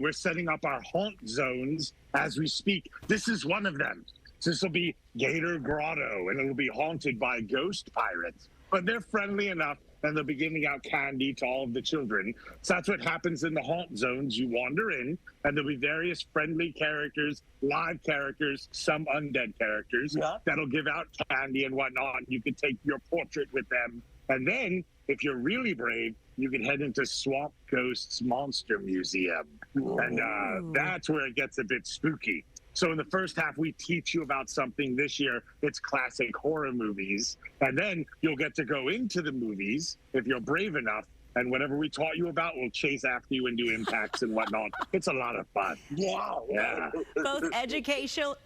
we're setting up our haunt zones as we speak. This is one of them. So this will be Gator Grotto, and it'll be haunted by ghost pirates. But they're friendly enough, and they'll be giving out candy to all of the children. So that's what happens in the haunt zones. You wander in, and there'll be various friendly characters, live characters, some undead characters that'll give out candy and whatnot. You can take your portrait with them. And then, if you're really brave, you can head into Swamp Ghost's Monster Museum. And that's where it gets a bit spooky. So in the first half, we teach you about something. This year, it's classic horror movies. And then you'll get to go into the movies if you're brave enough. And whatever we taught you about, we'll chase after you and do impacts and whatnot. It's a lot of fun. Wow. Yeah. Both educational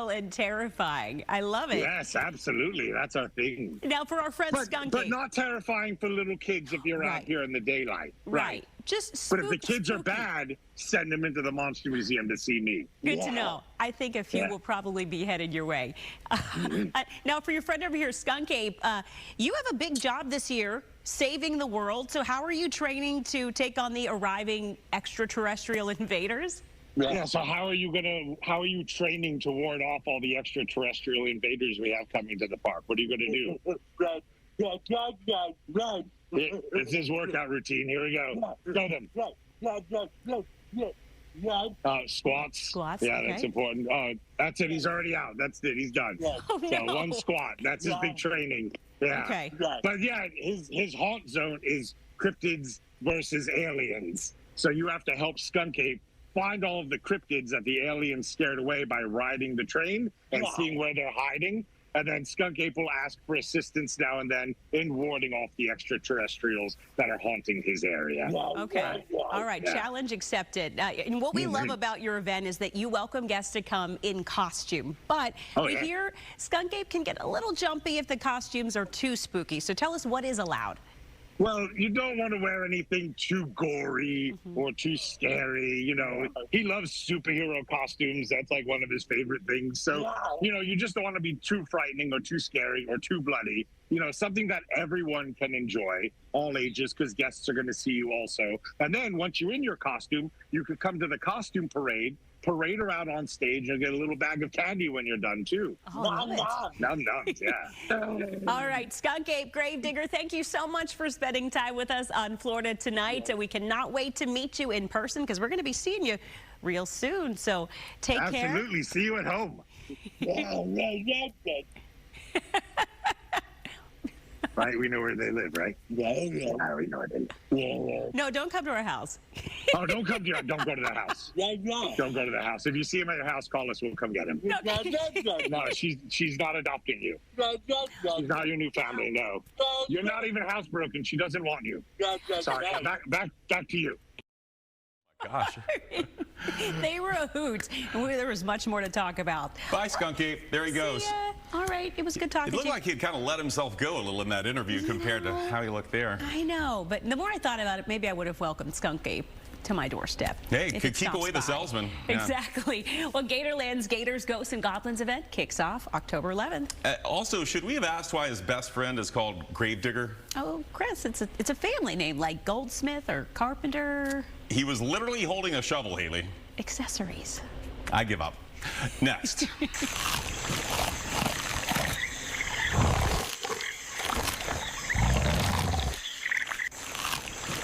and terrifying. I love it. Yes, absolutely. That's our thing. Now for our friend Skunky. But not terrifying for little kids if you're out here in the daylight. Right. Just but if the kids are bad, send them into the Monster Museum to see me. Good to know. I think a few will probably be headed your way. Now, for your friend over here, Skunk Ape, you have a big job this year, saving the world. So how are you training to take on the arriving extraterrestrial invaders? Yeah, so how are you training to ward off all the extraterrestrial invaders we have coming to the park? What are you going to do? It's his workout routine. Here we go. Go them. Squats. Squats. Yeah, that's important. That's it. He's already out. That's it. He's done. Oh, no. So one squat. That's his big training. Yeah. Okay. But yeah, his haunt zone is cryptids versus aliens. So you have to help Skunk Ape find all of the cryptids that the aliens scared away by riding the train and seeing where they're hiding. And then Skunk Ape will ask for assistance now and then in warding off the extraterrestrials that are haunting his area. Okay. All right. Challenge accepted. And what we love about your event is that you welcome guests to come in costume. But we hear Skunk Ape can get a little jumpy if the costumes are too spooky. So tell us what is allowed. Well, you don't want to wear anything too gory or too scary. You know, he loves superhero costumes. That's like one of his favorite things. So, you know, you just don't want to be too frightening or too scary or too bloody. You know, something that everyone can enjoy, all ages, because guests are going to see you also. And then once you're in your costume, you could come to the costume parade her out on stage and get a little bag of candy when you're done too. Nums, yeah. All right, Skunk Ape, Gravedigger, thank you so much for spending time with us on Florida Tonight. And we cannot wait to meet you in person because we're going to be seeing you real soon. So take care. Absolutely. See you at home. Right, we know where they live, right? Yeah, we know where they live. No, don't come to our house. Oh, don't go to the house. Don't go to the house. If you see him at your house, call us. We'll come get him. No, she's not adopting you. She's not your new family. No, you're not even housebroken. She doesn't want you. Sorry. Back to you. Gosh. They were a hoot, and there was much more to talk about. Bye, Skunk Ape. There he goes. All right, it was good talking to you. It looked like he'd kind of let himself go a little in that interview compared to how he looked there. I know, but the more I thought about it, maybe I would have welcomed Skunk Ape to my doorstep. Hey, could keep away the salesman. Exactly. Well, Gatorland's Gators, Ghosts, and Goblins event kicks off October 11th. Also, should we have asked why his best friend is called Gravedigger? Oh, Chris, it's a family name like Goldsmith or Carpenter. He was literally holding a shovel, Haley. Accessories. I give up. Next.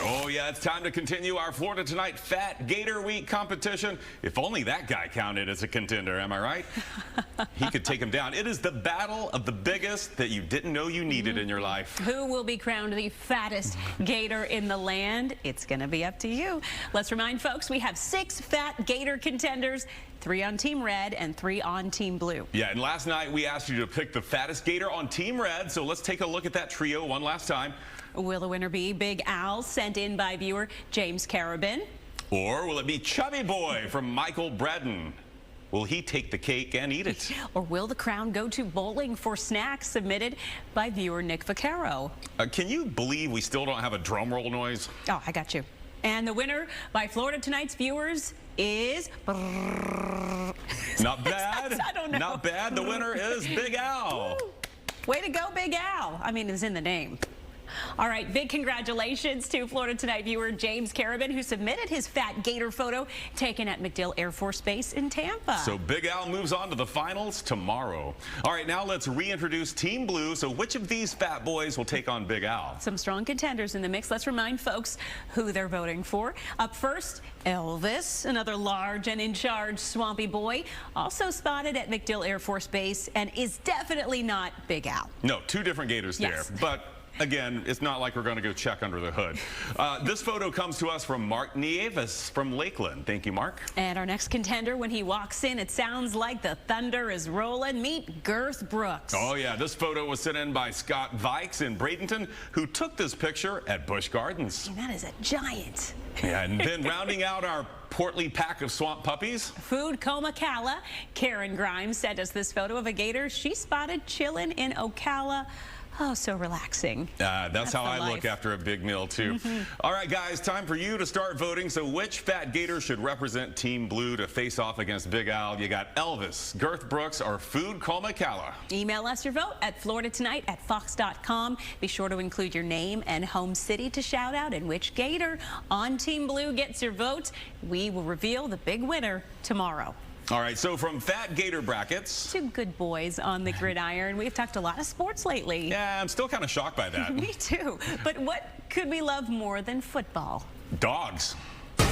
Oh, yeah, it's time to continue our Florida Tonight Fat Gator Week competition. If only that guy counted as a contender, am I right? He could take him down. It is the battle of the biggest that you didn't know you needed in your life. Who will be crowned the fattest gator in the land? It's going to be up to you. Let's remind folks we have 6 fat gator contenders, 3 on Team Red and 3 on Team Blue. Yeah, and last night we asked you to pick the fattest gator on Team Red, so let's take a look at that trio one last time. Will the winner be Big Al, sent in by viewer James Carabin? Or will it be Chubby Boy from Michael Braden? Will he take the cake and eat it? Or will the crown go to Bowling for Snacks, submitted by viewer Nick Vaccaro? Can you believe we still don't have a drum roll noise? Oh, I got you. And the winner by Florida Tonight's viewers is... Not bad. I don't know. Not bad. The winner is Big Al. Way to go, Big Al. I mean, it's in the name. All right, big congratulations to Florida Tonight viewer James Carabin, who submitted his fat gator photo taken at MacDill Air Force Base in Tampa. So Big Al moves on to the finals tomorrow. All right, now let's reintroduce Team Blue. So which of these fat boys will take on Big Al? Some strong contenders in the mix. Let's remind folks who they're voting for. Up first, Elvis, another large and in charge swampy boy, also spotted at MacDill Air Force Base and is definitely not Big Al. No, two different gators there. But again, it's not like we're going to go check under the hood. This photo comes to us from Mark Nieves from Lakeland. Thank you, Mark. And our next contender, when he walks in, it sounds like the thunder is rolling. Meet Girth Brooks. Oh, yeah. This photo was sent in by Scott Vikes in Bradenton, who took this picture at Busch Gardens. And that is a giant. Yeah, and then rounding out our portly pack of swamp puppies, Food Coma Cala. Karen Grimes sent us this photo of a gator she spotted chilling in Ocala. Oh, so relaxing. That's how I look after a big meal, too. All right, guys, time for you to start voting. So which fat gator should represent Team Blue to face off against Big Al? You got Elvis, Girth Brooks, or Food Coma Cala? Email us your vote at FloridaTonight@Fox.com. Be sure to include your name and home city to shout out and which gator on Team Blue gets your vote. We will reveal the big winner tomorrow. All right, so from fat gator brackets. Two good boys on the gridiron. We've talked a lot of sports lately. Yeah, I'm still kind of shocked by that. Me too. But what could we love more than football? Dogs. With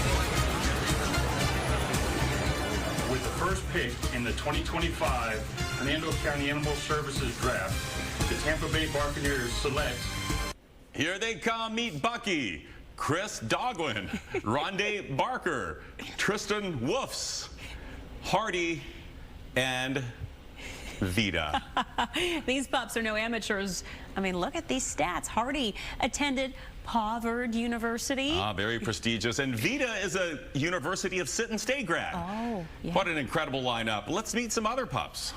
the first pick in the 2025 Hernando County Animal Services Draft, the Tampa Bay Buccaneers select. Here they come. Meet Bucky, Chris Dogwin, Rondé Barker, Tristan Woofs, Hardy, and Vita. These pups are no amateurs. I mean, look at these stats. Hardy attended Harvard University. Very prestigious. And Vita is a University of Sit and Stay grad. Oh, yeah. What an incredible lineup. Let's meet some other pups.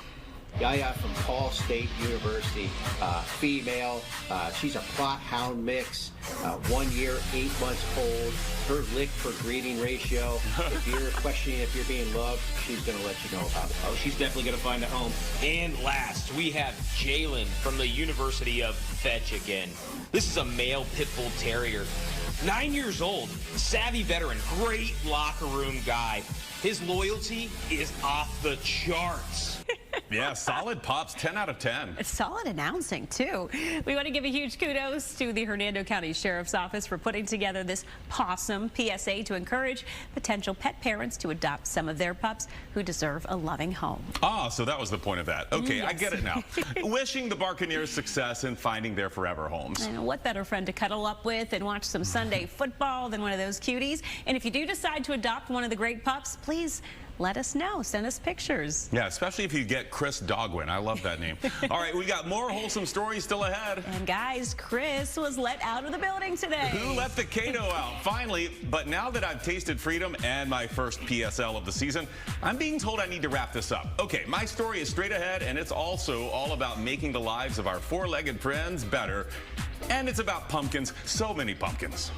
Yaya from Ball State University, female. She's a Plot Hound mix, 1 year, 8 months old. Her lick for breeding ratio. If you're questioning if you're being loved, she's going to let you know about it. Oh, she's definitely going to find a home. And last, we have Jalen from the University of Fetch again. This is a male pit bull terrier. 9 years old, savvy veteran, great locker room guy. His loyalty is off the charts. Yeah, solid pups, 10 out of 10. It's solid announcing, too. We want to give a huge kudos to the Hernando County Sheriff's Office for putting together this possum PSA to encourage potential pet parents to adopt some of their pups who deserve a loving home. Ah, so that was the point of that. Okay, Yes. I get it now. Wishing the Buccaneers success in finding their forever homes. And what better friend to cuddle up with and watch some Sunday football than one of those cuties? And if you do decide to adopt one of the great pups, please let us know. Send us pictures. Yeah, especially if you get Chris Dogwin. I love that name. All right, we got more wholesome stories still ahead. And guys, Chris was let out of the building today. Who let the Cato out? Finally, but now that I've tasted freedom and my first PSL of the season, I'm being told I need to wrap this up. Okay, my story is straight ahead, and it's also all about making the lives of our four-legged friends better. And it's about pumpkins, so many pumpkins.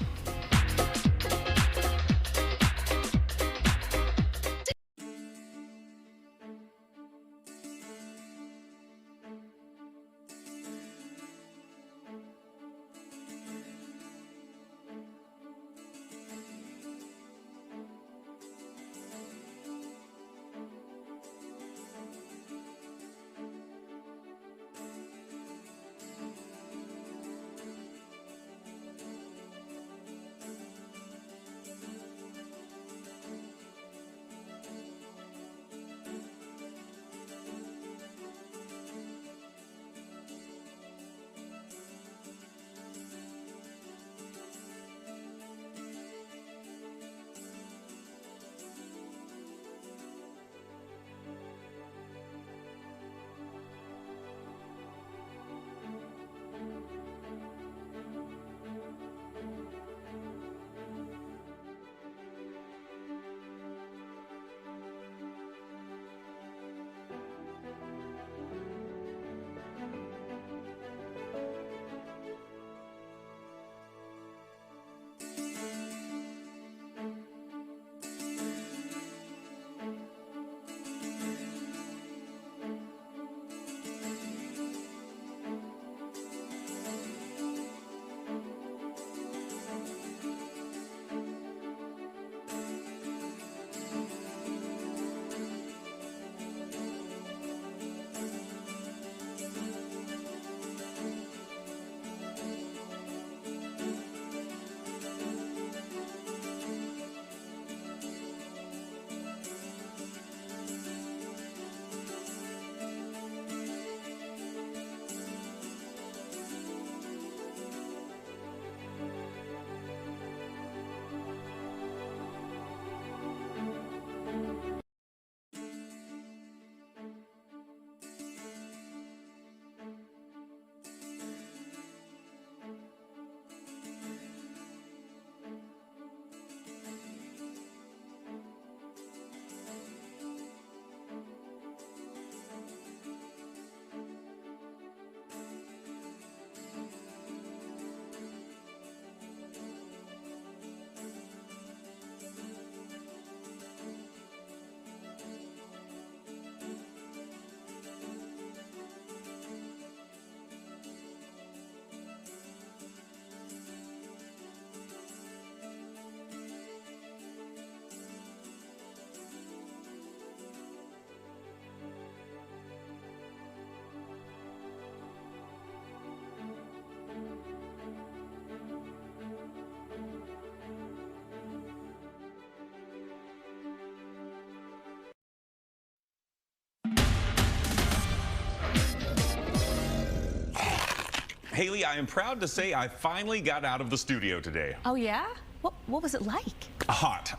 Haley, I am proud to say I finally got out of the studio today. Oh, yeah? What was it like? Hot.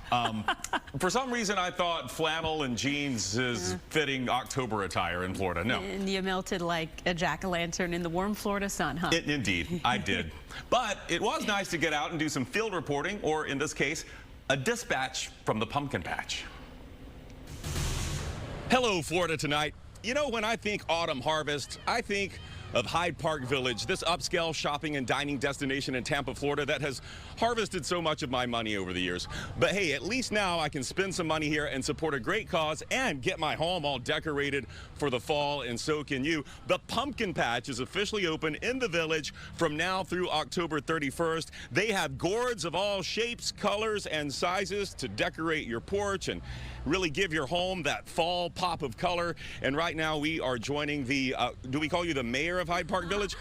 For some reason, I thought flannel and jeans is fitting October attire in Florida. No. And you melted like a jack-o'-lantern in the warm Florida sun, huh? Indeed, I did. But it was nice to get out and do some field reporting, or in this case, a dispatch from the pumpkin patch. Hello, Florida Tonight. You know, when I think autumn harvest, I think of Hyde Park Village, this upscale shopping and dining destination in Tampa, Florida that has harvested so much of my money over the years. But hey, at least now I can spend some money here and support a great cause and get my home all decorated for the fall, and so can you. The pumpkin patch is officially open in the village from now through October 31st. They have gourds of all shapes, colors, and sizes to decorate your porch and really give your home that fall pop of color. And right now we are joining the, do we call you the mayor of Hyde Park Village?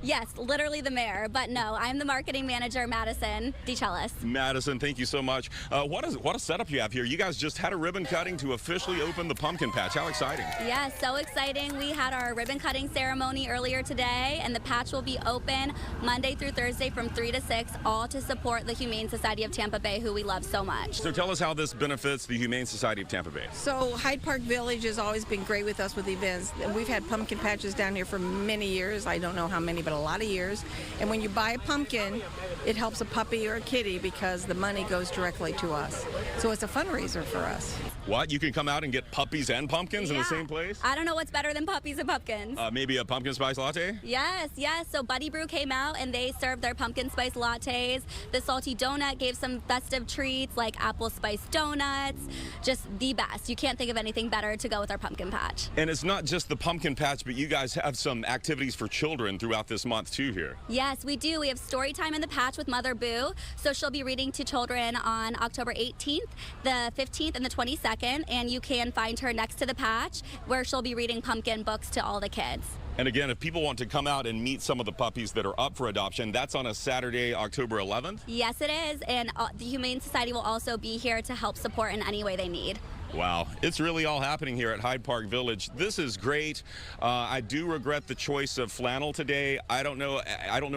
Yes, literally the mayor, but no, I'm the marketing manager, Madison DeCellis. Madison, thank you so much. What a setup you have here. You guys just had a ribbon cutting to officially open the pumpkin patch. How exciting. Yeah, so exciting. We had our ribbon cutting ceremony earlier today, and the patch will be open Monday through Thursday from 3 to 6, all to support the Humane Society of Tampa Bay, who we love so much. So tell us how this benefits the Humane Society of Tampa Bay. So Hyde Park Village has always been great with us with events. We've had pumpkin patches down here for many years. I don't know how many, but a lot of years. And when you buy a pumpkin, it helps a puppy or a kitty because the money goes directly to us. So it's a fundraiser for us. What? You can come out and get puppies and pumpkins in the same place? I don't know what's better than puppies and pumpkins. Maybe a pumpkin spice latte? Yes. So Buddy Brew came out and they served their pumpkin spice lattes. The Salty Donut gave some festive treats like apple spice donuts. Just the best. You can't think of anything better to go with our pumpkin patch. And it's not just the pumpkin patch, but you guys have some activities for children throughout this month too here. Yes, we do. We have story time in the patch with Mother Boo. So she'll be reading to children on October 18th, the 15th, and the 22nd. And you can find her next to the patch where she'll be reading pumpkin books to all the kids. And again, if people want to come out and meet some of the puppies that are up for adoption, that's on a Saturday, October 11th? Yes, it is. And the Humane Society will also be here to help support in any way they need. Wow, it's really all happening here at Hyde Park Village. This is great. I do regret the choice of flannel today. I don't know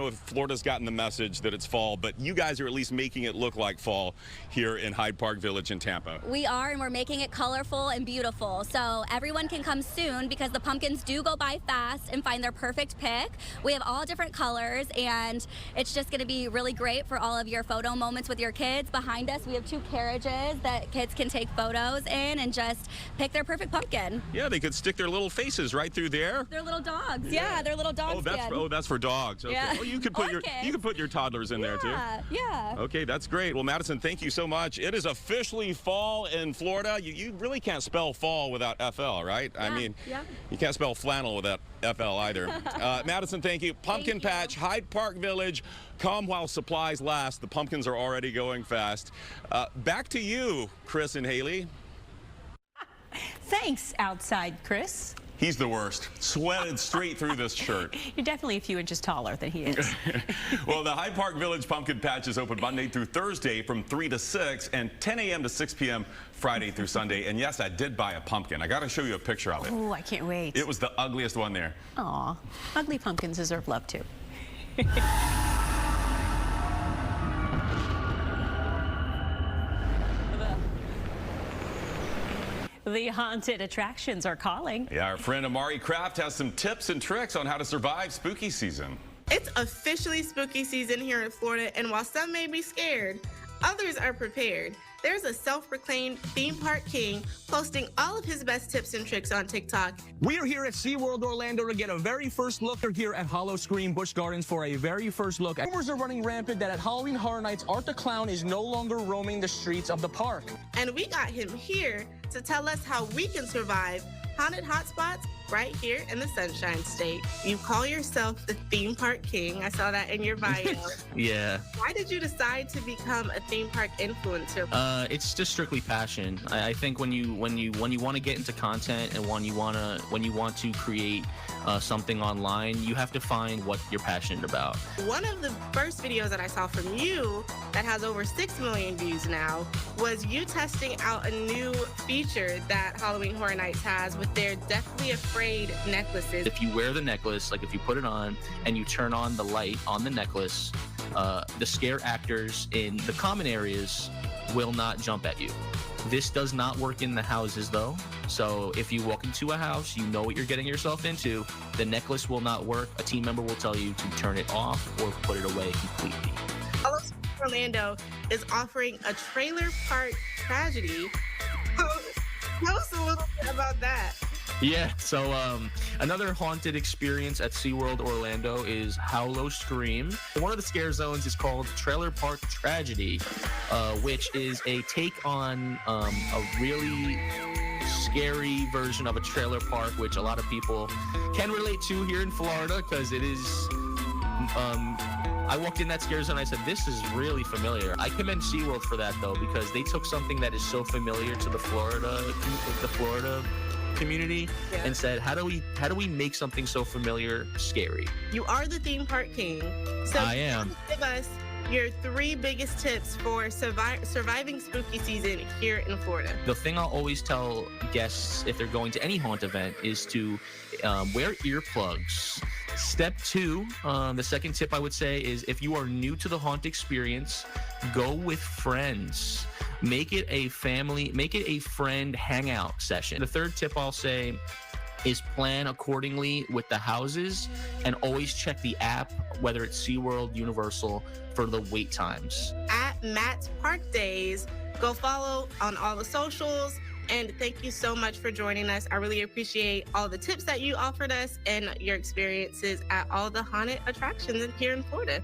if Florida's gotten the message that it's fall, but you guys are at least making it look like fall here in Hyde Park Village in Tampa. We are, and we're making it colorful and beautiful. So everyone can come soon because the pumpkins do go by fast and find their perfect pick. We have all different colors, and it's just going to be really great for all of your photo moments with your kids. Behind us, we have 2 carriages that kids can take photos in and just pick their perfect pumpkin. Yeah, they could stick their little faces right through there. They're little dogs. Yeah, they're little dogs. That's for dogs. Okay. Yeah. Well, you could put your toddlers in there too. Yeah. Okay, that's great. Well, Madison, thank you so much. It is officially fall in Florida. You really can't spell fall without FL, right? I mean, you can't spell flannel without FL either. Madison, thank you. Pumpkin Patch, Hyde Park Village. Come while supplies last. The pumpkins are already going fast. Back to you, Chris and Haley. Thanks, outside Chris. He's the worst. Sweated straight through this shirt. You're definitely a few inches taller than he is. Well, the Hyde Park Village Pumpkin Patch is open Monday through Thursday from 3 to 6 and 10 a.m. to 6 p.m. Friday through Sunday. And yes, I did buy a pumpkin. I got to show you a picture of it. Oh, I can't wait. It was the ugliest one there. Aw, ugly pumpkins deserve love too. The haunted attractions are calling. Yeah, our friend Amari Kraft has some tips and tricks on how to survive spooky season. It's officially spooky season here in Florida, and while some may be scared, others are prepared. There's a self-proclaimed theme park king posting all of his best tips and tricks on TikTok. We are here at SeaWorld Orlando to get a very first look. We're here at Hollow Scream Busch Gardens for a very first look. Rumors are running rampant that at Halloween Horror Nights, Art the Clown is no longer roaming the streets of the park. And we got him here to tell us how we can survive haunted hotspots right here in the Sunshine State. You call yourself the theme park king. I saw that in your bio. Yeah. Why did you decide to become a theme park influencer? It's just strictly passion. I think when you want to get into content and when you want to create something online, you have to find what you're passionate about. One of the first videos that I saw from you that has over 6 million views now was you testing out a new feature that Halloween Horror Nights has with their Deathly Afraid afraid necklaces. If you wear the necklace, like if you put it on and you turn on the light on the necklace, the scare actors in the common areas will not jump at you. This does not work in the houses though. So if you walk into a house, you know what you're getting yourself into. The necklace will not work. A team member will tell you to turn it off or put it away completely. Orlando is offering a trailer park tragedy. Tell us a little bit about that. Yeah, so another haunted experience at SeaWorld Orlando is Howlow Scream. One of the scare zones is called Trailer Park Tragedy, which is a take on a really scary version of a trailer park, which a lot of people can relate to here in Florida, because it is... I walked in that scare zone and I said, this is really familiar. I commend SeaWorld for that, though, because they took something that is so familiar to the Florida community and said, how do we make something so familiar scary? You are the theme park king. So I am. Give us your 3 biggest tips for surviving spooky season here in Florida. The thing I'll always tell guests if they're going to any haunt event is to wear earplugs. Step 2, the second tip I would say is, if you are new to the haunt experience, go with friends. Make it a friend hangout session. The third tip I'll say is plan accordingly with the houses, and always check the app, whether it's SeaWorld, Universal, for the wait times. At Matt's Park Days, go follow on all the socials. And thank you so much for joining us. I really appreciate all the tips that you offered us and your experiences at all the haunted attractions here in Florida.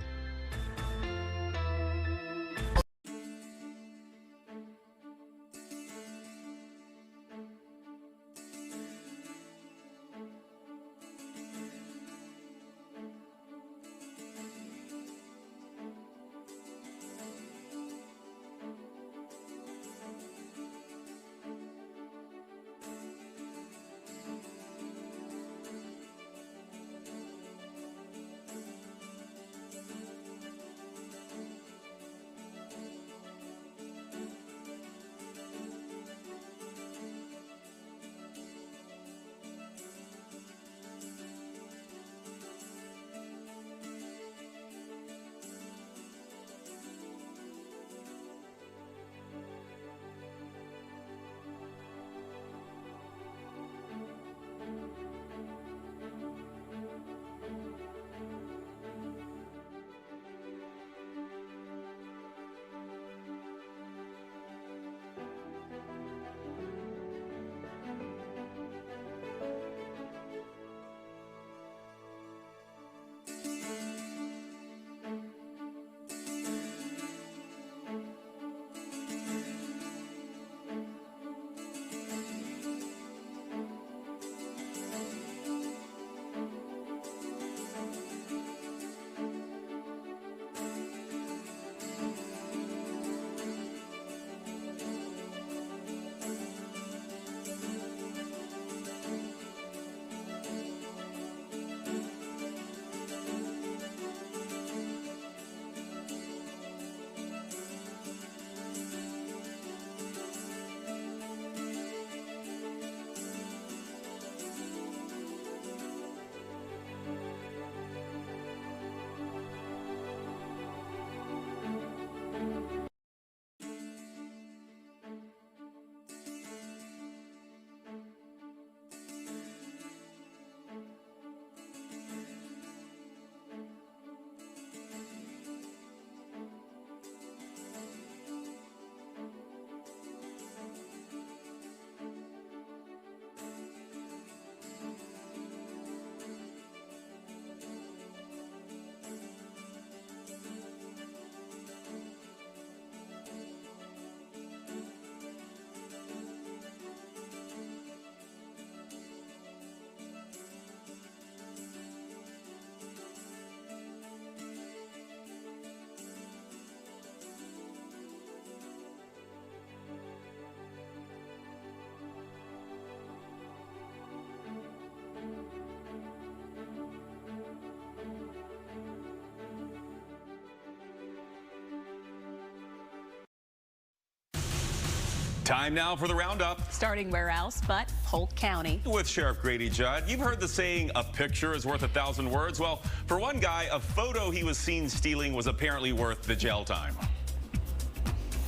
Time now for the roundup. Starting where else but Polk County. With Sheriff Grady Judd. You've heard the saying, a picture is worth 1,000 words. Well, for one guy, a photo he was seen stealing was apparently worth the jail time.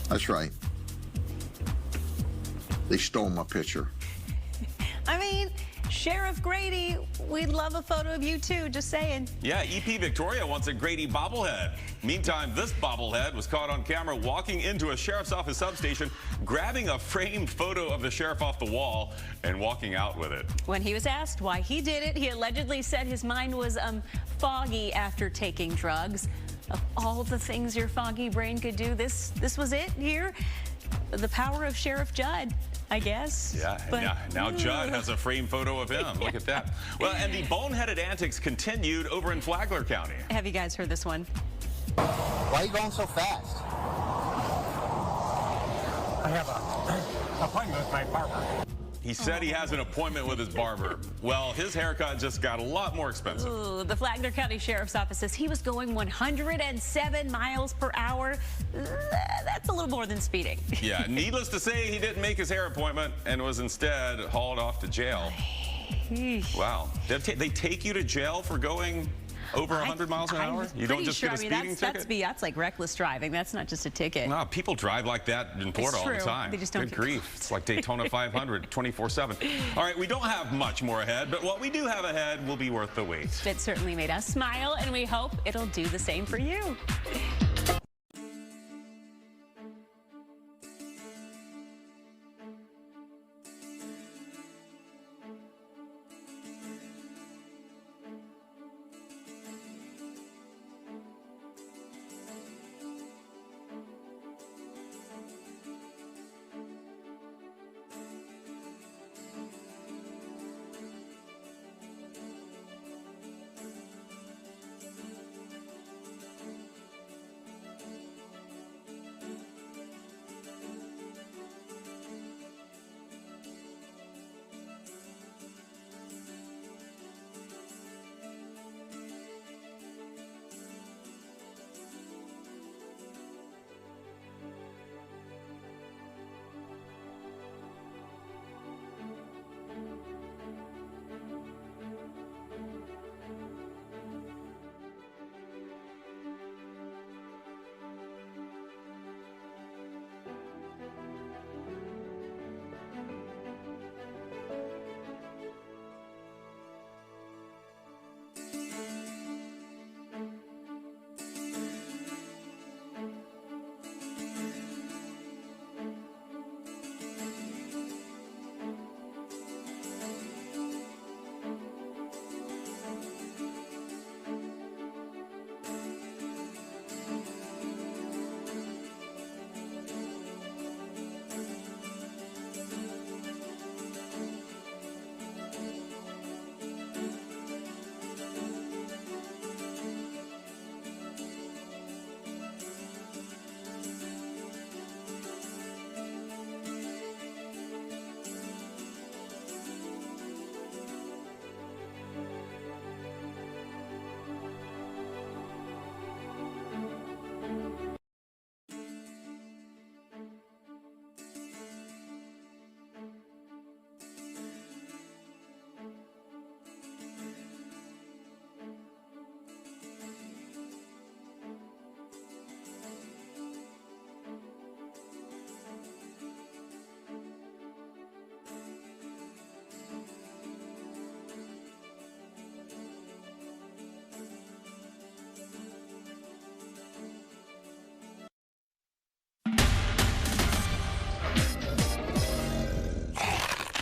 That's right. They stole my picture. I mean, Sheriff Grady, we'd love a photo of you too, just saying. Yeah, EP Victoria wants a Grady bobblehead. Meantime, this bobblehead was caught on camera walking into a sheriff's office substation, grabbing a framed photo of the sheriff off the wall and walking out with it. When he was asked why he did it, he allegedly said his mind was foggy after taking drugs. Of all the things your foggy brain could do, this was it here. The power of Sheriff Judd, I guess. Yeah, but now Judd has a framed photo of him. Yeah. Look at that. Well, and the boneheaded antics continued over in Flagler County. Have you guys heard this one? Why are you going so fast? I have an appointment with my barber. He said he has an appointment with his barber. Well, his haircut just got a lot more expensive. Ooh, the Flagler County Sheriff's Office says he was going 107 miles per hour. That's a little more than speeding. Yeah, needless to say, he didn't make his hair appointment and was instead hauled off to jail. Wow. They take you to jail for going over 100 miles an hour? You don't just get a speeding ticket? That's like reckless driving. That's not just a ticket. No, people drive like that in Florida all the time. They just don't Good grief. It's like Daytona 500, 24/7. All right, we don't have much more ahead, but what we do have ahead will be worth the wait. It certainly made us smile, and we hope it'll do the same for you.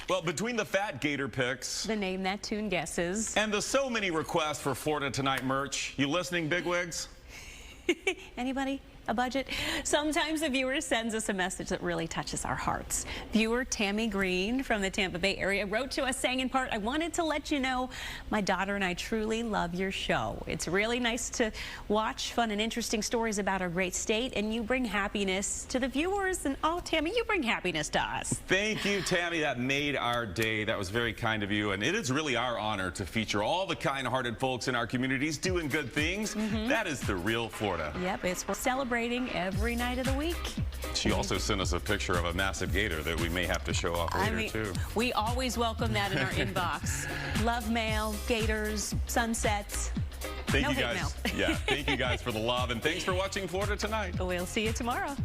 Well, between the Fat Gator picks, the Name That Tune guesses, and the so many requests for Florida Tonight merch, you listening, bigwigs? Anybody? A budget? Sometimes a viewer sends us a message that really touches our hearts. Viewer Tammy Green from the Tampa Bay area wrote to us saying in part, I wanted to let you know my daughter and I truly love your show. It's really nice to watch fun and interesting stories about our great state, and you bring happiness to the viewers. And oh, Tammy, you bring happiness to us. Thank you, Tammy. That made our day. That was very kind of you. And it is really our honor to feature all the kind-hearted folks in our communities doing good things. That is the real Florida. Yep, it's we'll celebrate celebrating every night of the week. She also sent us a picture of a massive gator that we may have to show off later, too. We always welcome that in our inbox. Love mail, gators, sunsets. Thank you guys. Yeah, thank you guys for the love, and thanks for watching Florida Tonight. We'll see you tomorrow.